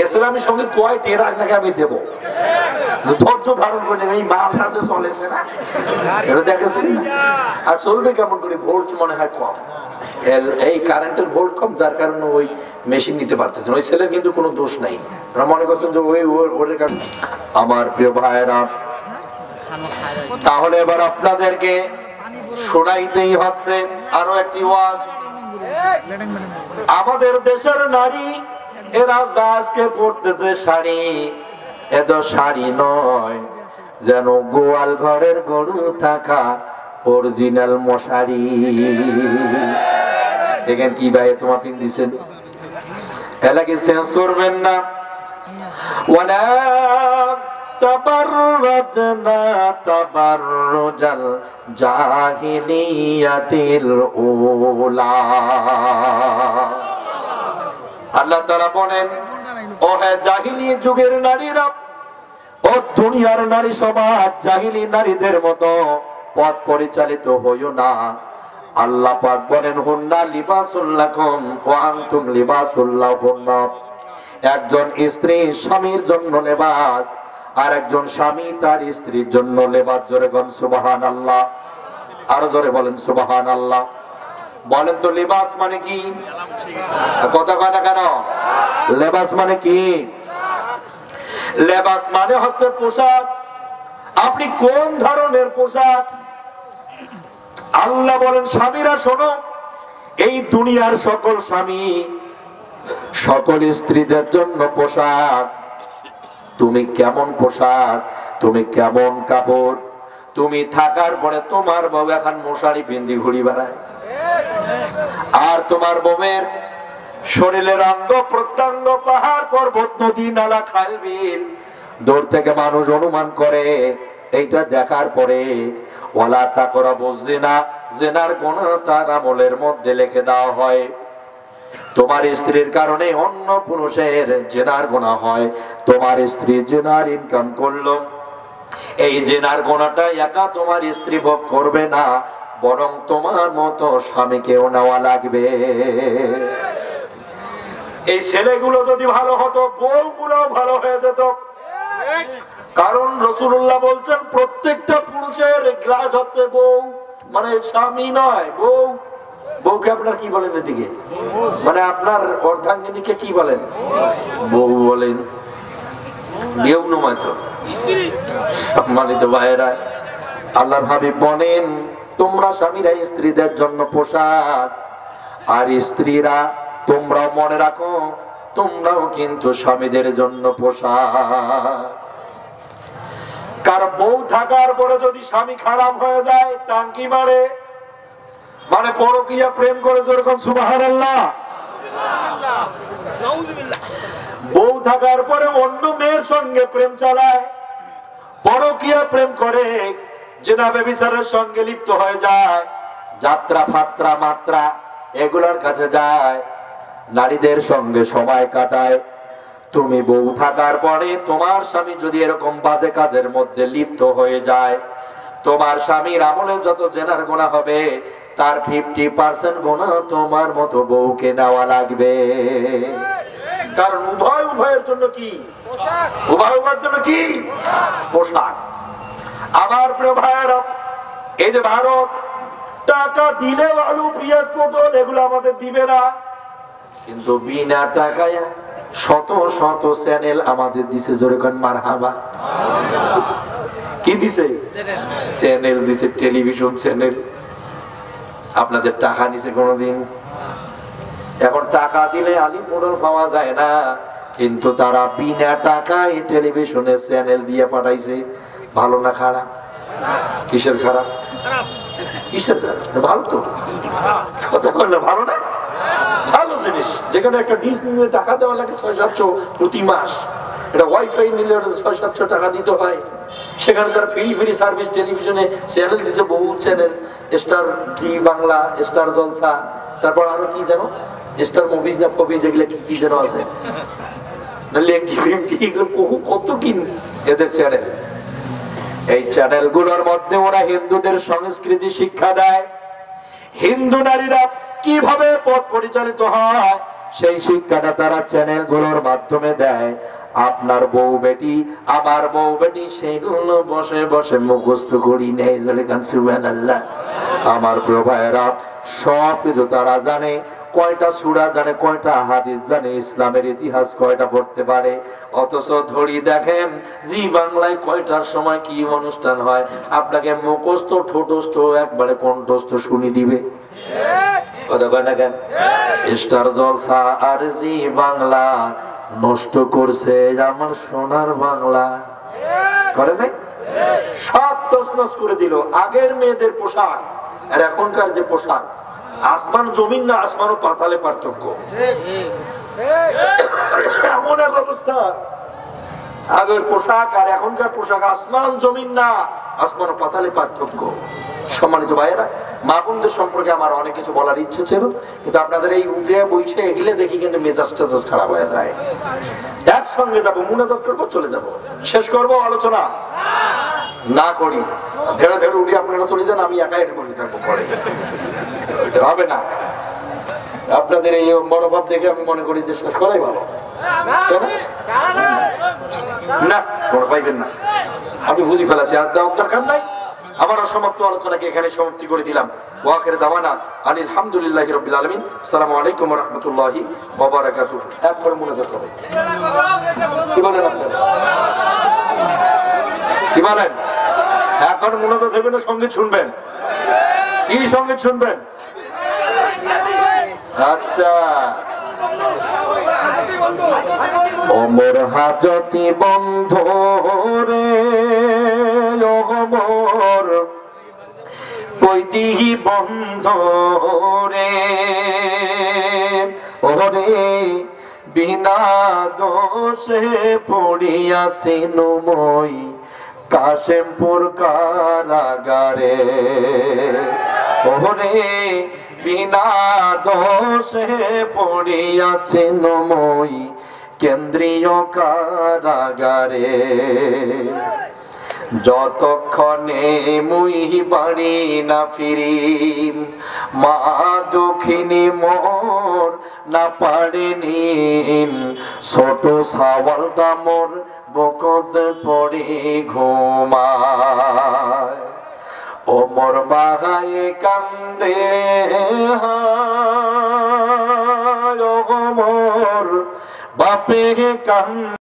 ইসলামী সঙ্গীত কয়টা এর আপনাকে আমি দেবো, ধৈর্য ধারণ করে এই মালটা যে চলেছে না এটা দেখেছেন না, আর চলবে কেমন করে, ভোল্ট মনে হয় কম, এই কারেন্টের ভোল্ট কম, যার কারণে ওই মেশিন নিতে পারতেছেন। ওই ছেলের কিন্তু কোনো দোষ নাই, আপনারা মনে করছেন যে ওই ওর কারণে। আমার প্রিয় ভাইয়েরা, তাহলে এবার আপনাদেরকে শোনাইতেই হচ্ছে আরো একটি ওয়াজ। আমাদের দেশের নারী এরা আজকে পড়তেছে শাড়ি, এত শাড়ি নয়, যেন গোয়াল ঘরের গরু থাকা অরিজিনাল মশারি। দেখেন কি ভাই তোমার পিন দিছেন, এলাকে চেঞ্জ করবেন না। ওয়ালা তাবাররাজনা তাবাররুজাল জাহিলিয়াতিল উলা। আল্লাহ তাআলা বলেন, ও হে জাহিলি যুগের নারীরা, ও দুনিয়ার নারী সমাজ, জাহিলি নারীদের মতো পথ পরিচালিত হইও না। আল্লাহ পাক বলেন, হুন্না লিবাসুল লাকুম ওয়া আনতুম লিবাসুল লাহুন্না। একজন স্ত্রী স্বামীর জন্য লেবাস, আর একজন স্বামী তার স্ত্রীর জন্য লেবাস। জোরে বলেন সুবহানাল্লাহ, আরো জোরে বলেন সুবহানাল্লাহ। বলেন তো লেবাস মানে কি? কথা কয় না কেন? লেবাস মানে কি? লেবাস মানে হচ্ছে পোশাক। আপনি কোন ধরনের পোশাক? আল্লাহ বলেন, স্বামীরা শোনো, এই দুনিয়ার সকল স্বামী সকল স্ত্রীদের জন্য পোশাক। তুমি কেমন পোশাক, তুমি কেমন কাপড়, তুমি থাকার পরে তোমার বউ এখন মশারি পিন্দি ঘুরি বেড়ায়, আর তোমার বউয়ের শরীরের অঙ্গ প্রত্যঙ্গ, পাহাড় পর্বত নদী নালা খাল বিল, দূর থেকে মানুষ অনুমান করে। এইটা দেখার পরে ওয়ালা তাকরাবুজ জিনা, জিনার গুনাহ তার আমলের মধ্যে লিখে দেওয়া হয়। তোমার স্ত্রীর কারণে অন্য পুরুষের জিনার গুনাহ হয়। তোমার স্ত্রী জিনার ইনকাম করলো, এই জিনার গুনাহটা একা তোমার স্ত্রী ভোগ করবে না, বরং তোমার মতো স্বামীকেও নেওয়া লাগবে। এই ছেলেগুলো যদি ভালো হতো, বউগুলো ভালো হয়ে যেত। কারণ রাসূলুল্লাহ বলছেন, প্রত্যেকটা পুরুষের গ্লাস হচ্ছে বউ, মানে স্বামী নয়, বউ। বউকে আপনার কি বলেন এদিকে? মানে আপনার অর্ধাঙ্গিনীকে কি বলেন? বউ বলেন। বিয়েও নয় তো। সম্মানিত ভাইয়েরা, আল্লাহর হাবিব বলেন, তোমরা স্বামীরা স্ত্রীদের জন্য পোশাক, আর স্ত্রীরা তোমরা মনে রাখো, তোমরাও কিন্তু স্বামীদের জন্য পোশাক। কারণ বউ থাকার পরে যদি স্বামী খারাপ হয়ে যায়, টাঙ্কি মারে, মানে পরকীয়া প্রেম করে, যেরকম সুবহানাল্লাহ। বউ থাকার পরে অন্য মেয়ের সঙ্গে প্রেম চালায়, পরকীয়া প্রেম করে, জিনা ব্যভিচারের সঙ্গে লিপ্ত হয়ে যায়, যাত্রা ফাত্রা মাত্রা এগুলোর কাছে যায়, নারীদের সঙ্গে সময় কাটায়। তুমি বউ থাকার পরে তোমার স্বামী যদি এরকম বাজে কাজের মধ্যে লিপ্ত হয়ে যায়, তোমার স্বামীর আমলে যত জেনার গুনাহ হবে, তার 50% গুনাহ তোমার মতো বউকে নেওয়া লাগবে। কারণ উভয়ের জন্য কি? উভয়ের জন্য কি? পোশাক। আমার প্রিয় ভাইয়েরা, এই যে ভারত টাকা দিলে আলু পেঁয়াজ পটল এগুলো আমাদের দিবে না, কিন্তু বিনা টাকায় শত শত চ্যানেল আমাদের দিছে। জোরে কোন মারহাবা। কি দিছে? চ্যানেল দিছে, টেলিভিশন চ্যানেল। আপনাদের টাকা নিছে কোনদিন? এখন টাকা দিলে আলি পটল পাওয়া যায় না, কিন্তু তারা বিনা টাকায় টেলিভিশনে চ্যানেল দিয়ে পাঠাইছে। ভালো না খারাপ? কিসের খারাপ? কিসের খারাপ? ভালো তো। কথা বললে ভালো না? ভালো জিনিস। যেখানে একটা ডিশ নিয়ে টাকা দেওয়া লাগে 600-700 প্রতি মাস, এটা ওয়াইফাই নিলে 600-700 টাকা দিতে হয়। সেখানে তার ফ্রি ফ্রি সার্ভিস টেলিভিশনে চ্যানেল দিচ্ছে, বহু চ্যানেল, স্টার জি বাংলা, স্টার জলসা, তারপর আরো কি যেন স্টার মুভিজ না ফবিজ, এগুলো কি যেন আছে, কত কি এদের চ্যানেল। এই চ্যানেলগুলোর মধ্যে ওরা হিন্দুদের সংস্কৃতি শিক্ষা দেয়, হিন্দু নারীরা কিভাবে পথ পরিচালিত হয় সেই শিক্ষাটা তারা চ্যানেলগুলোর মাধ্যমে দেয়। আপনার বউ বেটি, আমার বউ বেটি সেগুলো বসে বসে মুখস্থ করি নেই। সুবহানাল্লাহ। আমার প্রিয় ভাইয়েরা, সব কিছু তারা জানে। কয়টা সূরা জানে, কয়টা হাদিস জানে, ইসলামের ইতিহাস কয়টা পড়তে পারে। অথচ ধরি দেখেন জি বাংলায় কয়টার সময় কি অনুষ্ঠান হয়, আপনাকে মুখস্থ ঠোঁটস্থ একবারে কণ্ঠস্থ শুনি দিবে। কথা কয় না কেন? স্টার জলসা আর জি বাংলা নষ্ট করছে আমার সোনার বাংলা। করে নাই? সব তছনছ করে দিল। আগের মেয়েদের পোশাক আর এখনকার যে পোশাক, আসমান জমিন না, আসমান ও পাতালে পার্থক্য। এমন এক অবস্থা, আগের পোশাক আর এখনকার পোশাক আসমান জমিন না, আসমান ও পাতালে পার্থক্য। সম্মানিত ভাইয়েরা, মা বোনদের সম্পর্কে আমার অনেক কিছু বলার ইচ্ছে ছিল, কিন্তু আপনাদের এই উঠে বইছে এগুলো দেখি কিন্তু মেজাজ টেজাজ খারাপ হয়ে যায়। একসঙ্গে যাবো, মুনাজাত করবো, চলে যাব, শেষ করবো আলোচনা না করি, ধীরে ধীরে উঠে আপনারা চলে যান, আমি একা এটা বসে থাকবো পরে। এটা হবে না। আপনাদের এই মনোভাব দেখে আমি মনে করি যে শেষ করাই ভালো। না পাইবেন না, আমি বুঝি ফেলাছি, আর দেওয়ার দরকার নাই। আমার অসমাপ্ত আলোচনাকে এখানে সমাপ্তি করে দিলাম। ওয়া আখির দাওয়ানা আনিল হামদুলিল্লাহি রাব্বিল আলামিন। আসসালামু আলাইকুম ওয়া রাহমাতুল্লাহি ওয়া বারাকাতুহু। একবার মুনাজাত হবে। কি বলেন আপনারা? কি বলেন? এখন মুনাজাত হবে না সঙ্গীত শুনবেন? কি সঙ্গীত শুনবেন? আচ্ছা, ওমর হাজতি বন্ধ রে, ওমর কইদিহি বন্ধ রে, ওরে বিনা দোষে পড়িয়াছি নমই কাশেমপুর কারাগারে, ওরে বিনা দোষে পড়িয়াছি নমই কেন্দ্রীয় কারাগারে। যতক্ষণে মুই বাড়ি না ফিরি, মা দুঃখিনী মোর না পারেনি, ছোট সাওয়ালটা মোর বকত পড়ে ঘুমায়। ওমর বাহায়ে কান্দে হায়, ওমর বাপে কান্দে।